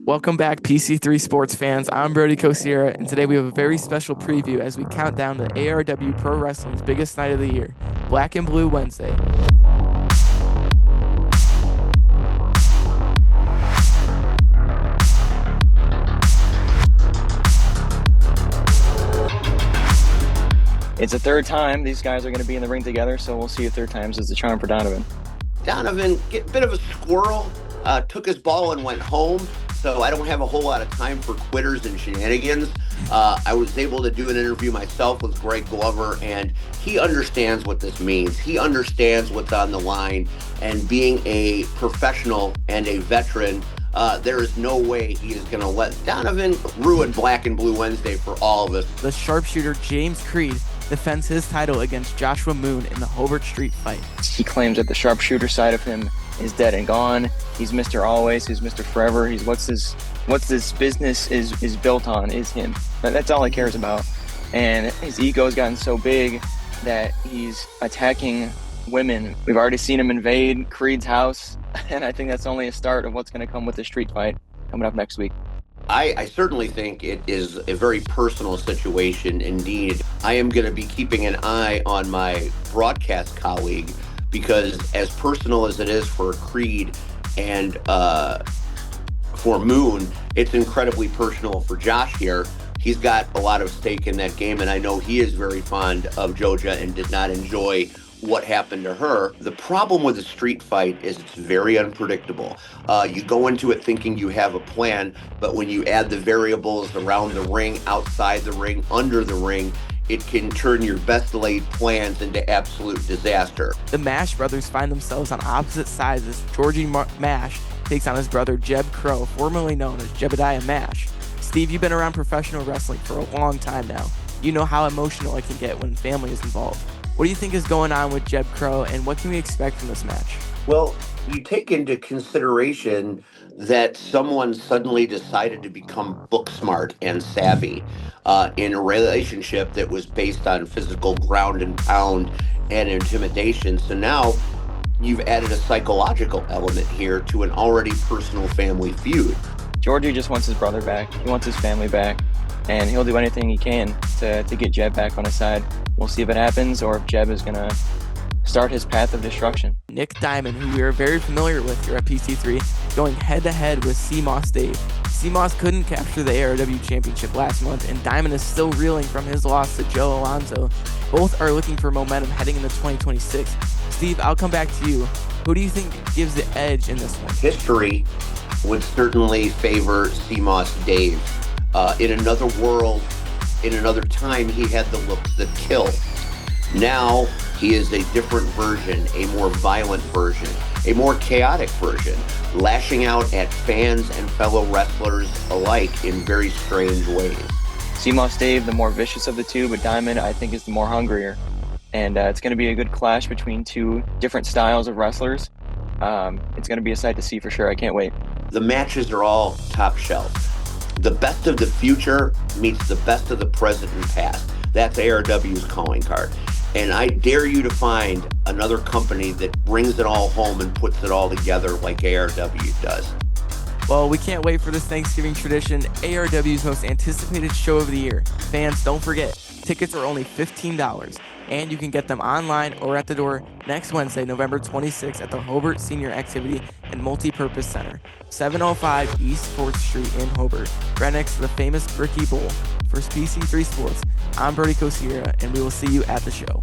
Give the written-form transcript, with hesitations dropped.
Welcome back, PC3 sports fans. I'm Brody Kosiara, and today we have a very special preview as we count down to ARW Pro Wrestling's biggest night of the year, Black and Blue Wednesday. It's the third time these guys are going to be in the ring together, so we'll see if third time's is the charm for Donovan. Donovan, a bit of a squirrel, took his ball and went home, so I don't have a whole lot of time for quitters and shenanigans. I was able to do an interview myself with Greg Glover, and he understands what this means. He understands what's on the line, and being a professional and a veteran, there is no way he is going to let Donovan ruin Black and Blue Wednesday for all of us. The sharpshooter James Creed defends his title against Joshua Moon in the Hobart Street fight. He claims that the sharpshooter side of him is dead and gone. He's Mr. Always, he's Mr. Forever. He's what's this business is built on is him. That's all he cares about. And his ego has gotten so big that he's attacking women. We've already seen him invade Creed's house, and I think that's only a start of what's going to come with the street fight coming up next week. I certainly think it is a very personal situation indeed. I am going to be keeping an eye on my broadcast colleague because as personal as it is for Creed and for Moon, it's incredibly personal for Josh here. He's got a lot of stake in that game, and I know he is very fond of Joja and did not enjoy what happened to her. The problem with a street fight is it's very unpredictable. You go into it thinking you have a plan, but when you add the variables around the ring, outside the ring, under the ring, it can turn your best laid plans into absolute disaster. The Mash brothers find themselves on opposite sides as Georgie Mash takes on his brother Jeb Crow, formerly known as Jebediah Mash. Steve, you've been around professional wrestling for a long time now. You know how emotional it can get when family is involved. What do you think is going on with Jeb Crow, and what can we expect from this match? Well, you take into consideration that someone suddenly decided to become book smart and savvy in a relationship that was based on physical ground and pound and intimidation. So now you've added a psychological element here to an already personal family feud. Georgie just wants his brother back. He wants his family back, and he'll do anything he can to get Jeb back on his side. We'll see if it happens or if Jeb is going to start his path of destruction. Nick Diamond, who we are very familiar with here at PC3, going head-to-head with CMOS Dave. CMOS couldn't capture the ARW Championship last month, and Diamond is still reeling from his loss to Joe Alonzo. Both are looking for momentum heading into 2026. Steve, I'll come back to you. Who do you think gives the edge in this one? History would certainly favor CMOS Dave. In another world, in another time, he had the looks that kill. Now, he is a different version, a more violent version, a more chaotic version, lashing out at fans and fellow wrestlers alike in very strange ways. CMOS Dave, the more vicious of the two, but Diamond, I think, is the more hungrier. And it's going to be a good clash between two different styles of wrestlers. It's going to be a sight to see for sure. I can't wait. The matches are all top shelf. The best of the future meets the best of the present and past. That's ARW's calling card. And I dare you to find another company that brings it all home and puts it all together like ARW does. Well, we can't wait for this Thanksgiving tradition, ARW's most anticipated show of the year. Fans, don't forget, tickets are only $15, and you can get them online or at the door next Wednesday, November 26th at the Hobar Senior Activity and Multi-Purpose Center, 705 East 4th Street in Hobart, right next to the famous Bricky Bowl. For PC3 Sports, I'm Brody Kosiara, and we will see you at the show.